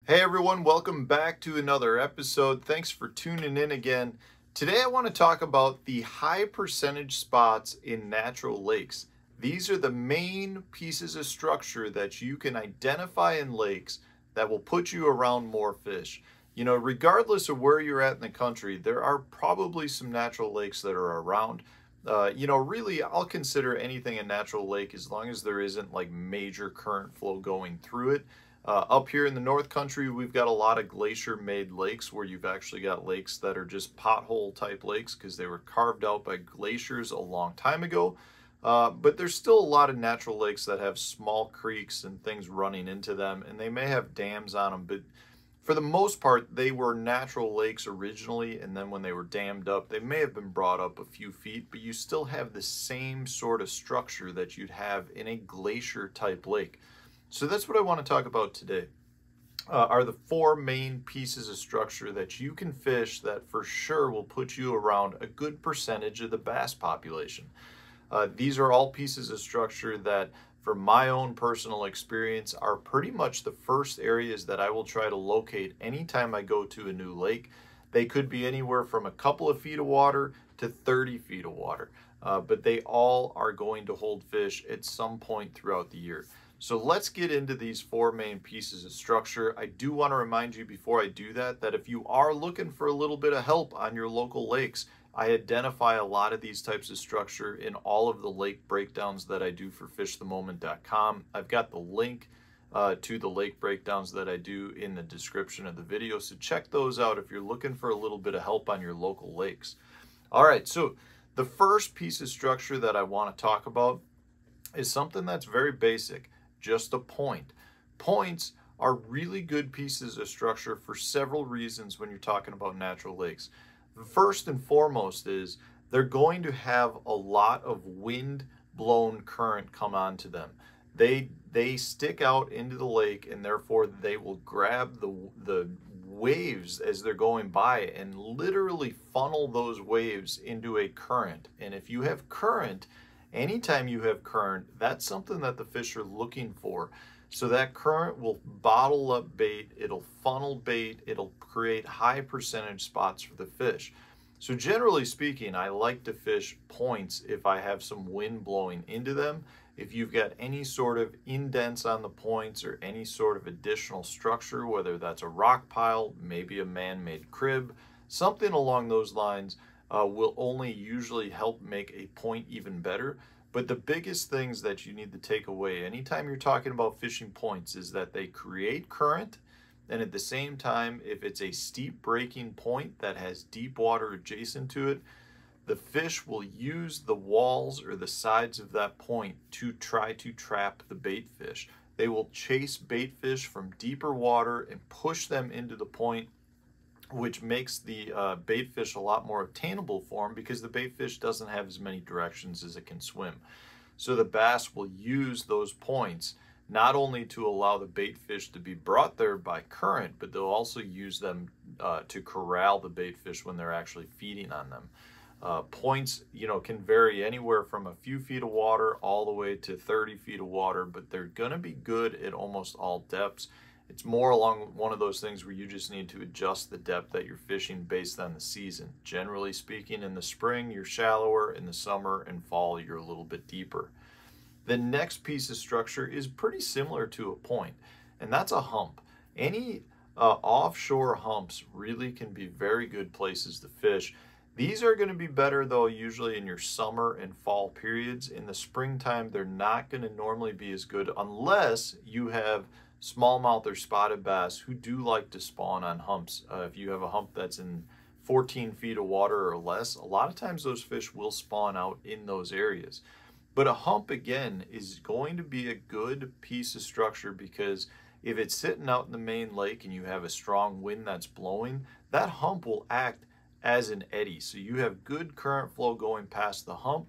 Hey everyone, welcome back to another episode. Thanks for tuning in again. Today I want to talk about the high percentage spots in natural lakes. These are the main pieces of structure that you can identify in lakes that will put you around more fish. You know, regardless of where you're at in the country, there are probably some natural lakes that are around. Really, I'll consider anything a natural lake as long as there isn't like major current flow going through it. Up here in the North Country, we've got a lot of glacier-made lakes where you've actually got lakes that are just pothole type lakes because they were carved out by glaciers a long time ago. But there's still a lot of natural lakes that have small creeks and things running into them, and they may have dams on them, but for the most part, they were natural lakes originally, and then when they were dammed up, they may have been brought up a few feet, but you still have the same sort of structure that you'd have in a glacier type lake. So that's what I want to talk about today. Are the four main pieces of structure that you can fish that for sure will put you around a good percentage of the bass population. These are all pieces of structure that, from my own personal experience, are pretty much the first areas that I will try to locate anytime I go to a new lake. They could be anywhere from a couple of feet of water to 30 feet of water, but they all are going to hold fish at some point throughout the year. So let's get into these four main pieces of structure. I do want to remind you before I do that if you are looking for a little bit of help on your local lakes, I identify a lot of these types of structure in all of the lake breakdowns that I do for fishthemoment.com. I've got the link to the lake breakdowns that I do in the description of the video, so check those out if you're looking for a little bit of help on your local lakes. All right, so the first piece of structure that I want to talk about is something that's very basic. Just a point. Points are really good pieces of structure for several reasons when you're talking about natural lakes. First and foremost is they're going to have a lot of wind blown current come onto them. They stick out into the lake, and therefore they will grab the waves as they're going by and literally funnel those waves into a current. And if you have current, anytime you have current, that's something that the fish are looking for. So that current will bottle up bait, it'll funnel bait, it'll create high percentage spots for the fish. So generally speaking, I like to fish points if I have some wind blowing into them. If you've got any sort of indents on the points or any sort of additional structure, whether that's a rock pile, maybe a man-made crib, something along those lines, will only usually help make a point even better. But the biggest things that you need to take away anytime you're talking about fishing points is that they create current, and at the same time, if it's a steep breaking point that has deep water adjacent to it, the fish will use the walls or the sides of that point to try to trap the bait fish. They will chase bait fish from deeper water and push them into the point, which makes the bait fish a lot more attainable for them because the bait fish doesn't have as many directions as it can swim. So the bass will use those points not only to allow the bait fish to be brought there by current, but they'll also use them to corral the bait fish when they're actually feeding on them. Points, can vary anywhere from a few feet of water all the way to 30 feet of water, but they're going to be good at almost all depths. It's more along one of those things where you just need to adjust the depth that you're fishing based on the season. Generally speaking, in the spring, you're shallower. In the summer and fall, you're a little bit deeper. The next piece of structure is pretty similar to a point, and that's a hump. Any offshore humps really can be very good places to fish. These are going to be better, though, usually in your summer and fall periods. In the springtime, they're not going to normally be as good unless you have smallmouth or spotted bass who do like to spawn on humps. If you have a hump that's in 14 feet of water or less, a lot of times those fish will spawn out in those areas. But a hump, again, is going to be a good piece of structure because if it's sitting out in the main lake and you have a strong wind that's blowing, that hump will act as an eddy. So you have good current flow going past the hump.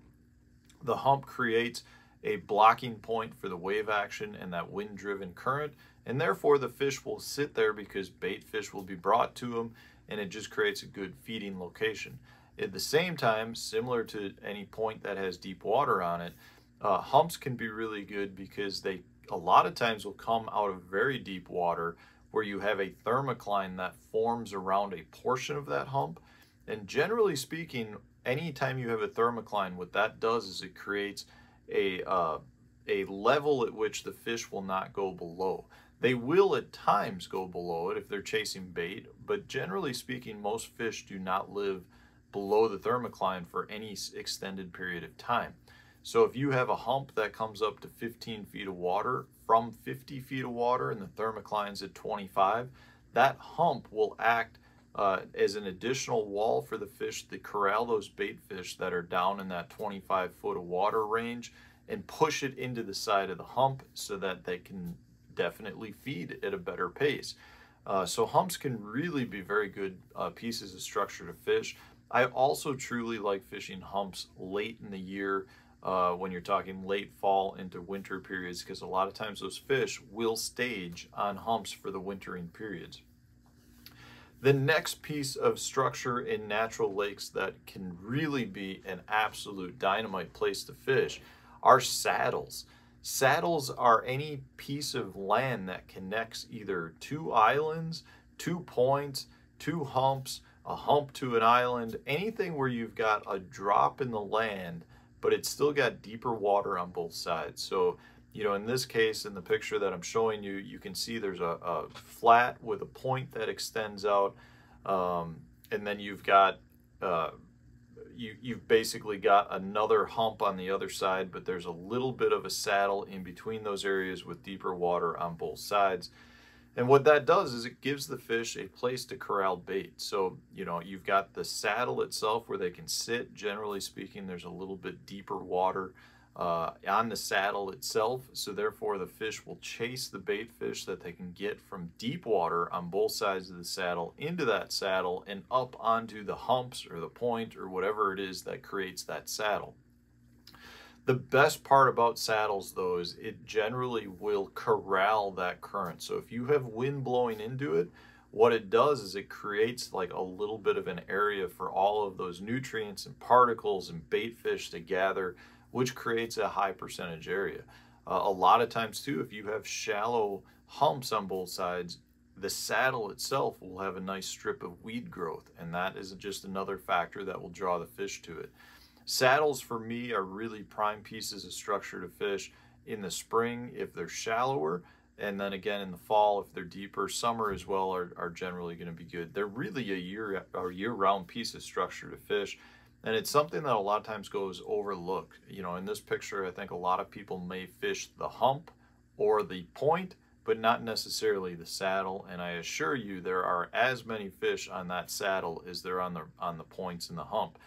The hump creates a blocking point for the wave action and that wind-driven current, and therefore the fish will sit there because bait fish will be brought to them, and it just creates a good feeding location. At the same time, similar to any point that has deep water on it, humps can be really good because they a lot of times will come out of very deep water where you have a thermocline that forms around a portion of that hump. And generally speaking, anytime you have a thermocline, what that does is it creates a level at which the fish will not go below. They will at times go below it if they're chasing bait, but generally speaking, most fish do not live below the thermocline for any extended period of time. So if you have a hump that comes up to 15 feet of water from 50 feet of water and the thermocline's at 25, that hump will act as an additional wall for the fish to corral those bait fish that are down in that 25 foot of water range and push it into the side of the hump so that they can definitely feed at a better pace. So humps can really be very good pieces of structure to fish. I also truly like fishing humps late in the year when you're talking late fall into winter periods, because a lot of times those fish will stage on humps for the wintering periods. The next piece of structure in natural lakes that can really be an absolute dynamite place to fish are saddles. Saddles are any piece of land that connects either two islands, 2 points, 2 humps, a hump to an island, anything where you've got a drop in the land, but it's still got deeper water on both sides. So, you know, in this case, in the picture that I'm showing you, you can see there's a flat with a point that extends out, and then you've got you've basically got another hump on the other side, but there's a little bit of a saddle in between those areas with deeper water on both sides. And what that does is it gives the fish a place to corral bait. So, you know, you've got the saddle itself where they can sit. Generally speaking, there's a little bit deeper water on the saddle itself. So therefore the fish will chase the bait fish that they can get from deep water on both sides of the saddle into that saddle and up onto the humps or the point or whatever it is that creates that saddle. The best part about saddles, though, is it generally will corral that current. So if you have wind blowing into it, what it does is it creates like a little bit of an area for all of those nutrients and particles and bait fish to gather, which creates a high percentage area. A lot of times, too, if you have shallow humps on both sides, the saddle itself will have a nice strip of weed growth, and that is just another factor that will draw the fish to it. Saddles for me are really prime pieces of structure to fish in the spring if they're shallower, and then again in the fall if they're deeper. Summer as well are generally going to be good. They're really a year-round piece of structure to fish, and it's something that a lot of times goes overlooked. You know, in this picture, I think a lot of people may fish the hump or the point, but not necessarily the saddle. And I assure you, there are as many fish on that saddle as there are on the points and the hump.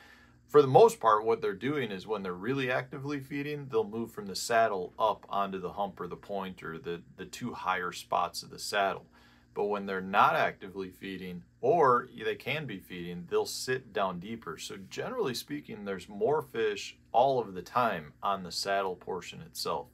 For the most part, what they're doing is when they're really actively feeding, they'll move from the saddle up onto the hump or the point or the 2 higher spots of the saddle. But when they're not actively feeding, or they can be feeding, they'll sit down deeper. So generally speaking, there's more fish all of the time on the saddle portion itself.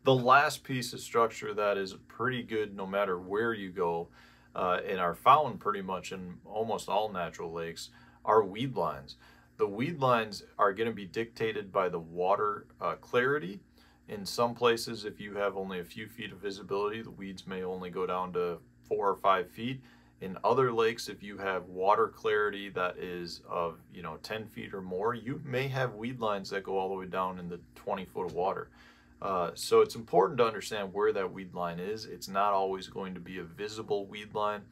The last piece of structure that is pretty good no matter where you go, and are found pretty much in almost all natural lakes, are weed lines. The weed lines are going to be dictated by the water clarity. In some places, if you have only a few feet of visibility, the weeds may only go down to 4 or 5 feet. In other lakes, if you have water clarity that is of 10 feet or more, you may have weed lines that go all the way down in the 20 foot of water. So it's important to understand where that weed line is. It's not always going to be a visible weed line.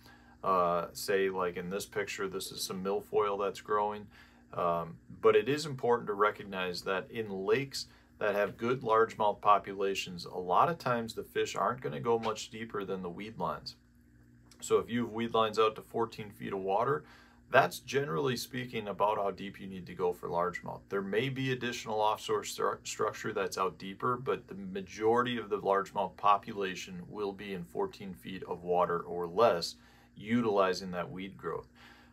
Say like in this picture, this is some milfoil that's growing. But it is important to recognize that in lakes that have good largemouth populations, a lot of times the fish aren't going to go much deeper than the weed lines. So if you have weed lines out to 14 feet of water, that's generally speaking about how deep you need to go for largemouth. There may be additional offshore structure that's out deeper, but the majority of the largemouth population will be in 14 feet of water or less, utilizing that weed growth.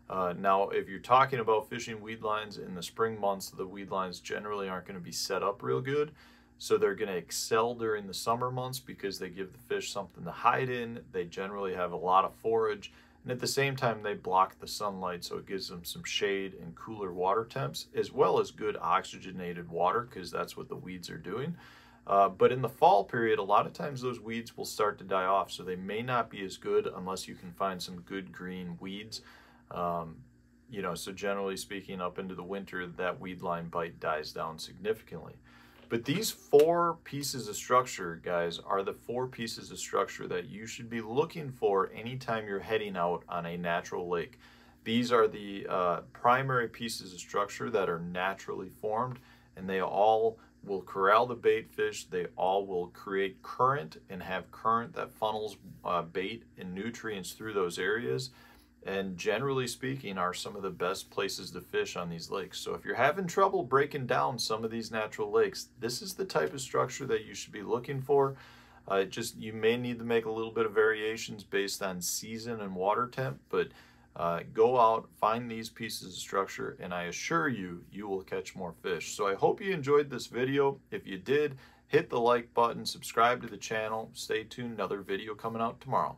Now, if you're talking about fishing weed lines in the spring months, the weed lines generally aren't going to be set up real good. So they're going to excel during the summer months because they give the fish something to hide in. They generally have a lot of forage. And at the same time, they block the sunlight, so it gives them some shade and cooler water temps, as well as good oxygenated water, because that's what the weeds are doing. But in the fall period, a lot of times those weeds will start to die off, so they may not be as good unless you can find some good green weeds. You know, so generally speaking, up into the winter, that weed line bite dies down significantly. But these 4 pieces of structure, guys, are the 4 pieces of structure that you should be looking for anytime you're heading out on a natural lake. These are the primary pieces of structure that are naturally formed, and they all will corral the bait fish. They all will create current and have current that funnels bait and nutrients through those areas, and generally speaking are some of the best places to fish on these lakes. So if you're having trouble breaking down some of these natural lakes, this is the type of structure that you should be looking for. You may need to make a little bit of variations based on season and water temp, but go out, find these pieces of structure, and I assure you, you will catch more fish. So I hope you enjoyed this video. If you did, hit the like button, subscribe to the channel. Stay tuned, another video coming out tomorrow.